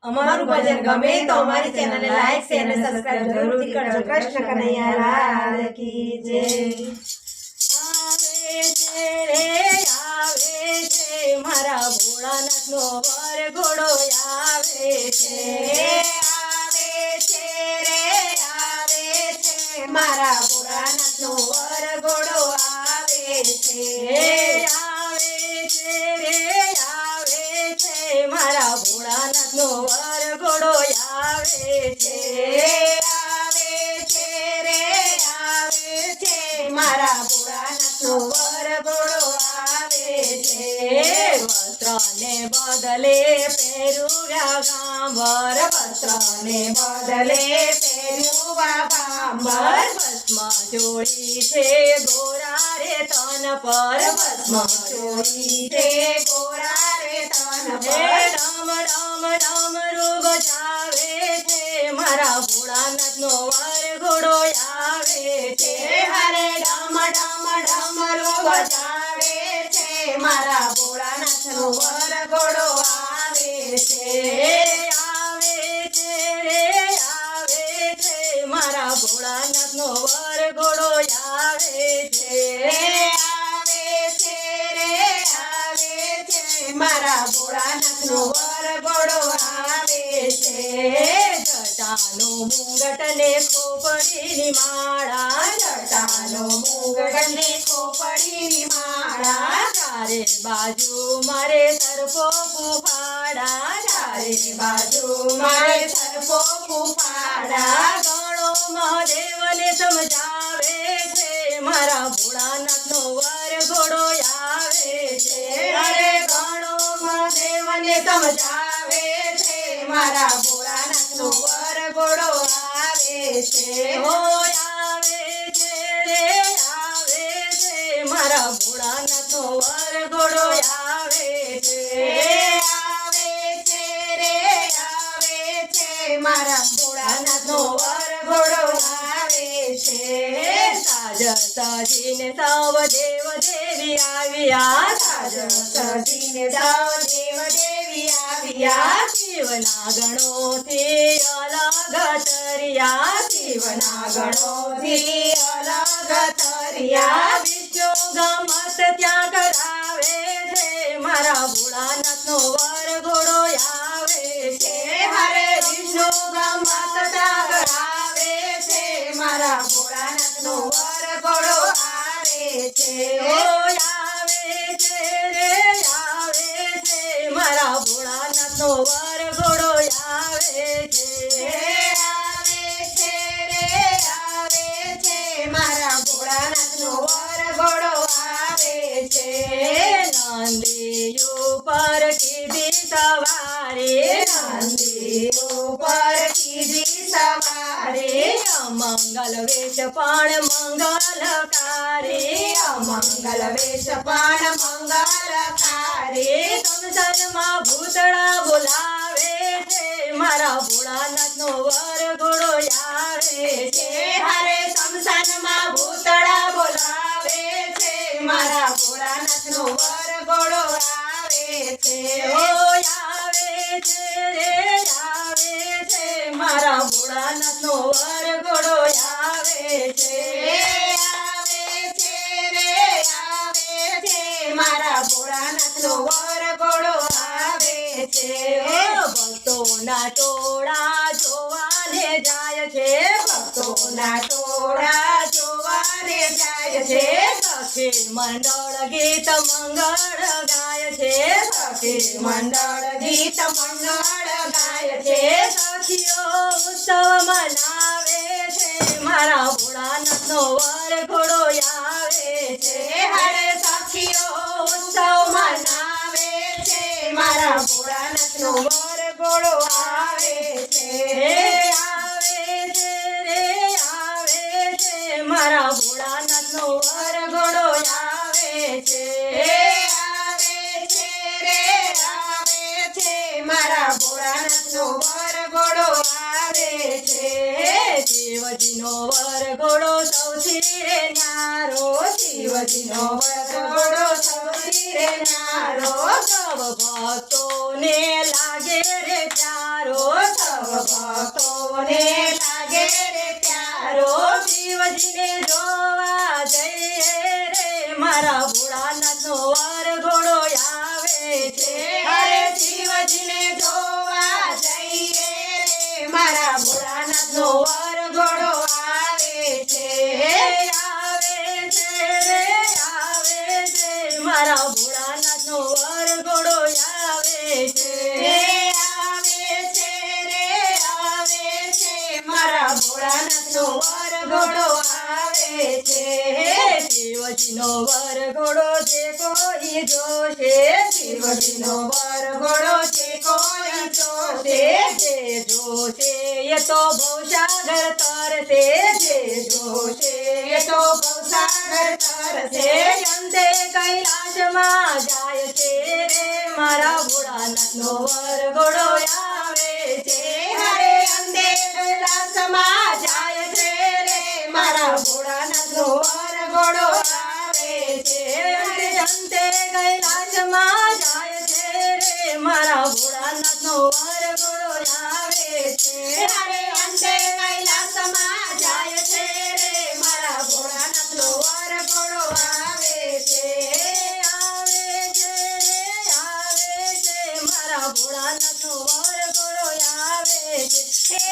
અમારું ભજન ગમે તો અમારી ચેનલને લાઈક શેર અને સબસ્ક્રાઇબ જરૂરથી કરજો। કૃષ્ણ કનૈયા લાલ કી જય। આવે છે મારા ભોળાનાથનો વરઘોડો આવે છે। આવે છે રે આવે છે મારા ભોળાનાથનો વરઘોડો આવે છે। આવે છે રે આવે છે મારા ભોળાનાથનો વરઘોડો આવે છે। આવે છે રે આવે છે મારા ભોળાનાથનો વરઘોડો આવે છે। વસ્ત્રને બદલે પહેરુયા ગાંભર વસ્ત્રને બદલે પહેરુવા ગાંભર ભસ્મ ચોળી છે ગોરા રે તન પર ભસ્મ ચોળી છે ગોરા રે તન પર ડમ ડમ ડમરૂ બજાવે છે મારા ભોળાનાથનો વરઘોડો આવે છે। હરે ડમ ડમ ડમરૂ બજાવે છે મારા ભોળાનાથનો વરઘોડો આવે છે। આવે છે રે આવે છે મારા ભોળાનાથનો વરઘોડો આવે છે। આવે છે રે આવે છે મારા ભોળાનાથનો વરઘોડો આવે છે। જટાનો મુંગટ ને ખોપડીની માળા જટાનો મુંગટ ને ખોપડીની માળા ચારે બાજુ મારે સરપો ફૂફાડા ચારે બાજુ મારે સરપો ફૂફાડા ગણો મહાદેવને સમજાવે છે મારા ભોળાનાથનો વરઘોડો આવે છે। અરે ગણો મહાદેવને સમજાવે છે મારા ભોળાનાથનો વરઘોડો આવે છે। હો આવે છે રે આવે છે મારા ભોળાનાથનો વરઘોડો આવે છે। આવે છે રે આવે છે મારા ભોળાનાથનો વરઘોડો આવે છે। સાજ સજીને સૌ દેવ દેવી આવ્યા સાજ સજીને સૌ દેવ દેવી આવ્યા શિવના ગણોથી અલગ તર્યા શિવના ગણોથી અલગ તર્યા વિષ્ણુ ગમત ત્યાં કરાવે છે મારા ભોળાનાથનો વરઘોડો આવે છે। હરે વિષ્ણુ ગમત ત્યાં કરાવે છે મારા ભોળાનાથનો વરઘોડો આવે છે। ઓ આવે છે રે આવે છે મારા ભોળાનાથનો વરઘોડો આવે છે। આવે છે રે આવે છે મારા ભોળાનાથનો વરઘોડો આવે છે। નંદી ઉપર કીધી સવારે નંદી ઉપર કીધી સવારે અમંગલ વેશ પણ મંગલકારી અમંગલ વેશ પણ મંગલકારી સંસારમાં ભૂતળા બોલાવે છે મારા ભોળાનાથનો વરઘોડો આવે છે। હરે શમશાનમાં ભૂતળા બોલાવે છે મારા ભોળાનાથનો વરઘોડો આવે છે। ઓ આવે છે રે આવે છે મારા ભોળાનાથનો વરઘોડો આવે છે। આવે છે રે આવે છે મારા ભોળાનાથનો વરઘોડો આવે છે। ભક્તોના ટોળા જોવાને જાય છે ભક્તોના ટોળા જોવાને જાય છે। સખી મંડળ ગીત મંગળ ગાય છે સખી મંડળ ગીત મંગળ ગાય છે। સખીઓ ઉત્સવ મનાવે છે મારા ભોળાનાથનો વરઘોડો આવે છે। હરે સખીઓ ઉત્સવ મનાવે છે મારા ભોળાનાથનો વરઘોડો આવે છે। આવે છે રે આવે છે મારા ભોળાનાથનો વરઘોડો આવે છે। આવે છે રે આવે છે મારા ભોળાનાથનો વરઘોડો આવે છે। શિવજીનો વરઘોડો સૌથી રે ન્યારો શિવજીનો વરઘોડો સૌથી રે ન્યારો સૌ ભક્તોને લાગે રે પ્યારો ને લાગે રે પ્યારો શિવજીને જોવા જઈએ રે મારા ભોળાનાથનો વરઘોડો આવે છે અરે શિવજીને જોવા જઈએ રે મારા ભોળાનાથનો વરઘોડો આવે છે આવે છે રે આવે છે મારા ભોળાનાથનો વરઘોડો આવે છે આવે છે રે આવે છે મારા ભોળાનાથનો વરઘોડો આવે છે શિવજીનો વરઘોડો જે કોઈ જોશે શિવજીનો વરઘોડો છે કોઈ જોશે જે જોશે એ તો ભવસાગર તરશે જે જોશે એ તો ભવસાગર તરશે અંતે કૈલાસમાં જાય છે રે મારા ભોળાનાથનો વરઘોડો આવે છે હરે અંતે કૈલાસમાં જાય છે રે મારા ભોળાનાથનો વરઘોડો આવે છે હરે અંતે કૈલાસમાં જાય છે રે મારા ભોળાનાથનો વરઘોડો આવે છે હરે અંતે કૈલાસમાં જાય છે રે મારા ભોળાનાથનો વરઘોડો આવે છે આવે છે રે આવે છે મારા ભોળાનાથનો વરઘોડો આવે છે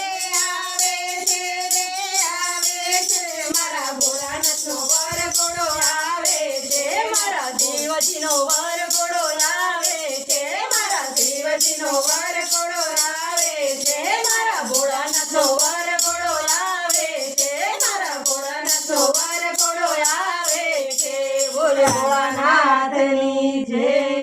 આવે છે રે આવે છે મારા ભોળાનાથનો વરઘોડો આવે છે મારા શિવજીનો વરઘોડો આવે